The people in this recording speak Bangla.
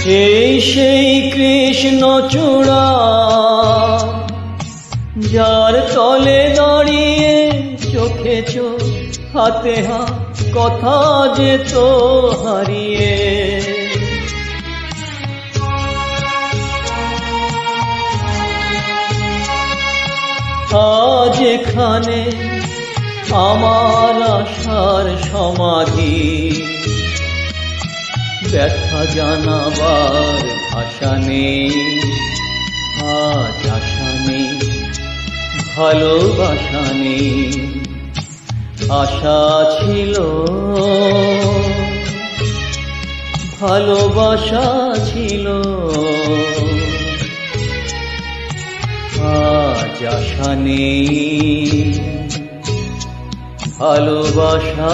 এই সেই কৃষ্ণচূড়া, যার তলে দাঁড়িয়ে চোখে চোখ হাতে হাত কথা যেত হারিয়ে। আজ এখানে আমার আশার সমাধি, ব্যথা জানাবার ভাষা নেই। আজ আশা নেই, ভালোবাসা নেই। আশা ছিল, ভালোবাসা ছিল। আজ আশা নেই, ভালোবাসা